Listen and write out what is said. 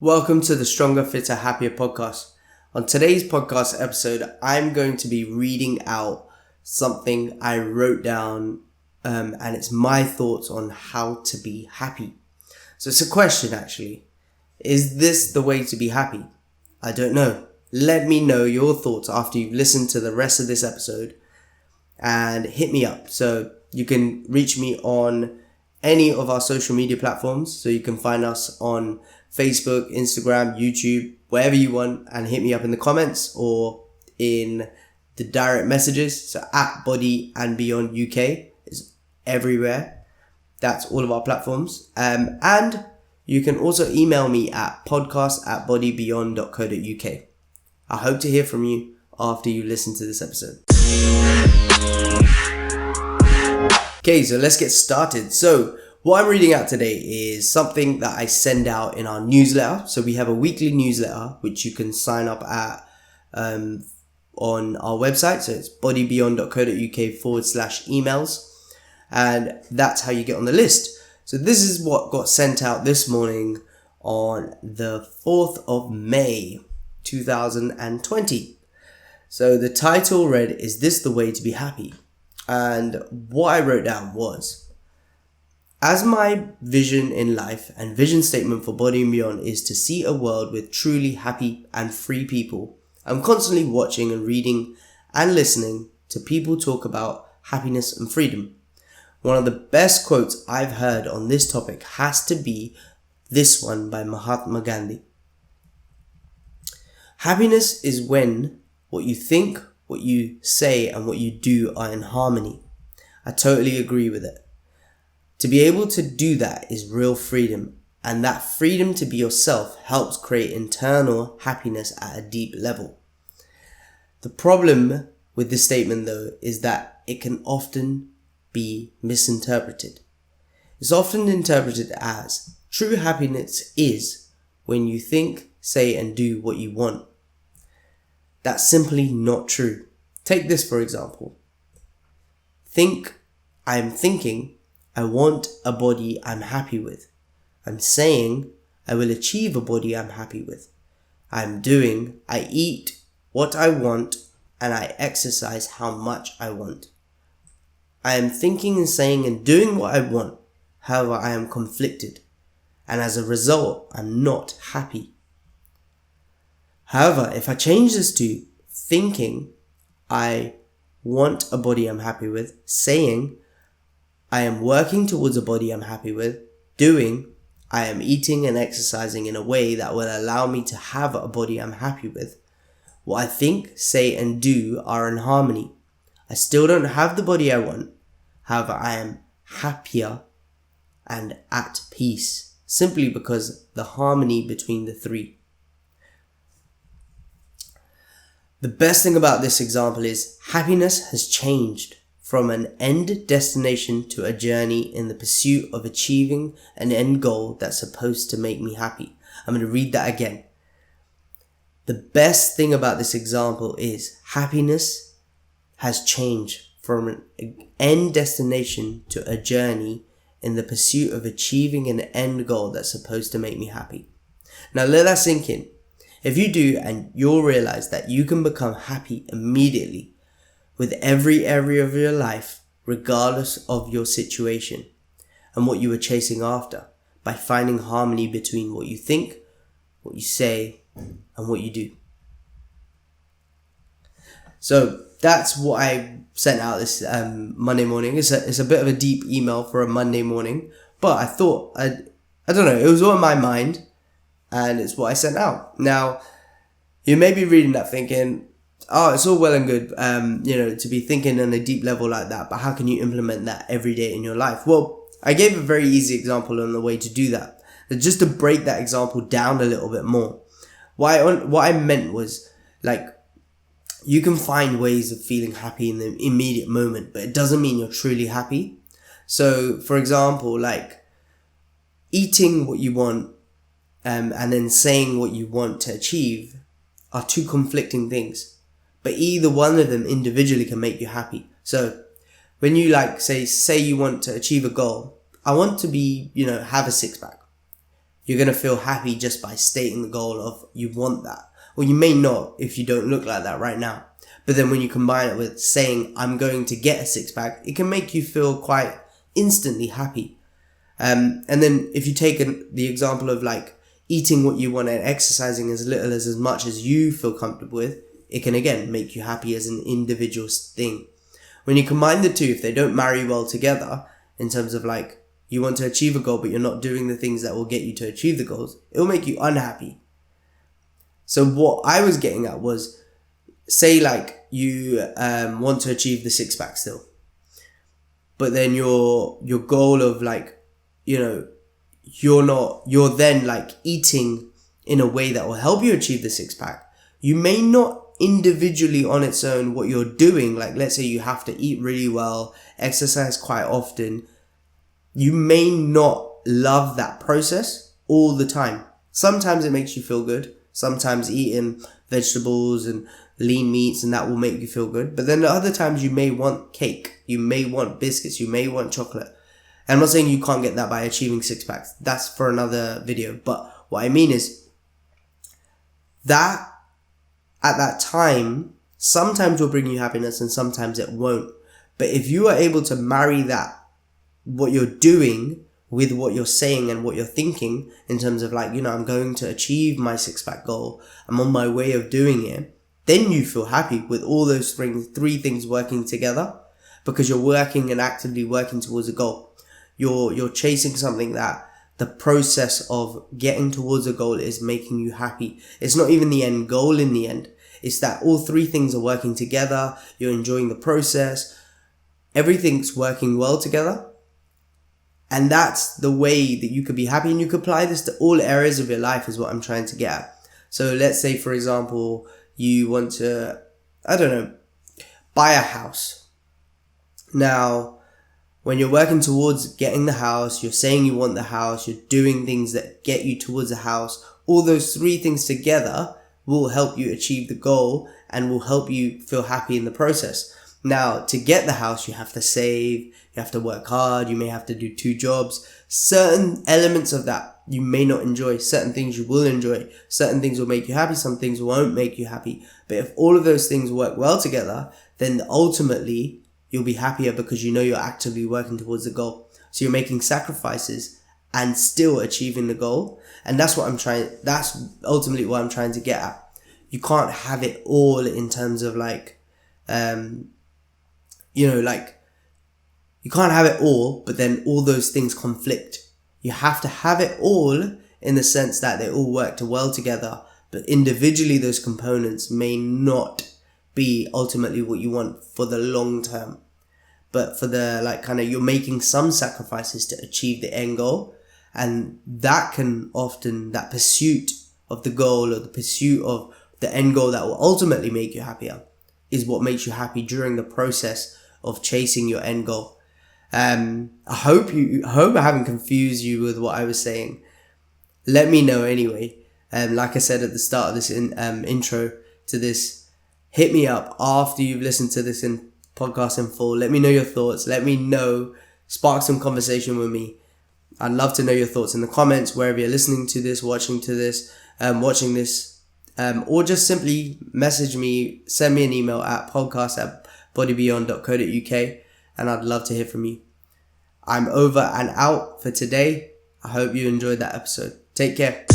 Welcome to the Stronger, Fitter, Happier podcast. On today's podcast episode, I'm going to be reading out something I wrote down, and it's my thoughts on how to be happy. So it's a question actually. Is this the way to be happy? I don't know. Let me know your thoughts after you've listened to the rest of this episode and hit me up. So you can reach me on any of our social media platforms. So you can find us on Facebook, Instagram, YouTube, wherever you want, and hit me up in the comments or in the direct messages. So at Body+beyond UK is everywhere. That's all of our platforms. And you can also email me at podcast@bodybeyond.co.uk. I hope to hear from you after you listen to this episode. Okay, so let's get started. So what I'm reading out today is something that I send out in our newsletter. So we have a weekly newsletter, which you can sign up at on our website. So it's bodybeyond.co.uk/emails. And that's how you get on the list. So this is what got sent out this morning on the 4th of May, 2020. So the title read, "Is this the way to be happy?" And what I wrote down was, as my vision in life and vision statement for Body and Beyond is to see a world with truly happy and free people, I'm constantly watching and reading and listening to people talk about happiness and freedom. One of the best quotes I've heard on this topic has to be this one by Mahatma Gandhi. Happiness is when what you think, what you say, and what you do are in harmony. I totally agree with it. To be able to do that is real freedom, and that freedom to be yourself helps create internal happiness at a deep level. The problem with this statement though is that it can often be misinterpreted. It's often interpreted as true happiness is when you think, say, and do what you want. That's simply not true. Take this for example. I'm thinking I want a body I'm happy with. I'm saying I will achieve a body I'm happy with. I'm doing, I eat what I want and I exercise how much I want. I am thinking and saying and doing what I want. However, I am conflicted, and as a result, I'm not happy. However, if I change this to thinking I want a body I'm happy with, saying I am working towards a body I'm happy with, doing I am eating and exercising in a way that will allow me to have a body I'm happy with, what I think, say, and do are in harmony. I still don't have the body I want. However, I am happier and at peace, simply because the harmony between the three. The best thing about this example is happiness has changed from an end destination to a journey in the pursuit of achieving an end goal that's supposed to make me happy. I'm going to read that again. The best thing about this example is happiness has changed from an end destination to a journey in the pursuit of achieving an end goal that's supposed to make me happy. Now let that sink in. If you do, and you'll realize that you can become happy immediately with every area of your life, regardless of your situation and what you were chasing after, by finding harmony between what you think, what you say, and what you do. So that's what I sent out this Monday morning. It's a bit of a deep email for a Monday morning, but I thought, I don't know, it was on my mind, and it's what I sent out. Now, you may be reading that thinking, oh, it's all well and good, to be thinking on a deep level like that, but how can you implement that every day in your life? Well, I gave a very easy example on the way to do that. Just to break that example down a little bit more. What I meant was, you can find ways of feeling happy in the immediate moment, but it doesn't mean you're truly happy. So, for example, eating what you want, and then saying what you want to achieve are two conflicting things. But either one of them individually can make you happy. So when you say you want to achieve a goal, I want to be, have a six pack. you're going to feel happy just by stating the goal of you want that. Or you may not if you don't look like that right now. But then when you combine it with saying, I'm going to get a six pack, it can make you feel quite instantly happy. And then if you take the example of like eating what you want and exercising as little as much as you feel comfortable with, it can again make you happy as an individual thing. When you combine the two, if they don't marry well together, in terms of like you want to achieve a goal but you're not doing the things that will get you to achieve the goals, it will make you unhappy. So what I was getting at was, say like you want to achieve the six pack still, but then your goal of like, you know, you're then like eating in a way that will help you achieve the six pack. You may not individually on its own what you're doing, like let's say you have to eat really well, exercise quite often, you may not love that process all the time. Sometimes it makes you feel good. Sometimes eating vegetables and lean meats and that will make you feel good. But then the other times you may want cake, you may want biscuits, you may want chocolate. And I'm not saying you can't get that by achieving six packs. That's for another video. But what I mean is that at that time, sometimes will bring you happiness and sometimes it won't. But if you are able to marry that, what you're doing with what you're saying and what you're thinking in terms of like, you know, I'm going to achieve my six pack goal, I'm on my way of doing it, then you feel happy with all those three things working together, because you're working and actively working towards a goal. You're chasing something that the process of getting towards a goal is making you happy. It's not even the end goal in the end. It's that all three things are working together. You're enjoying the process. Everything's working well together. And that's the way that you could be happy, and you could apply this to all areas of your life is what I'm trying to get at. So let's say, for example, you want to, I don't know, buy a house. Now, when you're working towards getting the house, you're saying you want the house, you're doing things that get you towards the house, all those three things together will help you achieve the goal and will help you feel happy in the process. Now, to get the house, you have to save, you have to work hard, you may have to do 2 jobs. Certain elements of that you may not enjoy, certain things you will enjoy, certain things will make you happy, some things won't make you happy. But if all of those things work well together, then ultimately you'll be happier because you know you're actively working towards the goal. So you're making sacrifices and still achieving the goal. And that's ultimately what I'm trying to get at. You can't have it all in terms of like, you can't have it all, but then all those things conflict. You have to have it all in the sense that they all work well together, but individually those components may not be ultimately what you want for the long term. But for the like kind of, you're making some sacrifices to achieve the end goal, and that can often, that pursuit of the goal or the pursuit of the end goal that will ultimately make you happier is what makes you happy during the process of chasing your end goal. I hope I haven't confused you with what I was saying. Let me know anyway. Like I said at the start of this intro to this, hit me up after you've listened to this podcast in full. Let me know your thoughts. Let me know, spark some conversation with me. I'd love to know your thoughts in the comments, wherever you're listening to this, watching this, or just simply message me, send me an email at podcast@bodybeyond.co.uk, and I'd love to hear from you. I'm over and out for today. I hope you enjoyed that episode. Take care.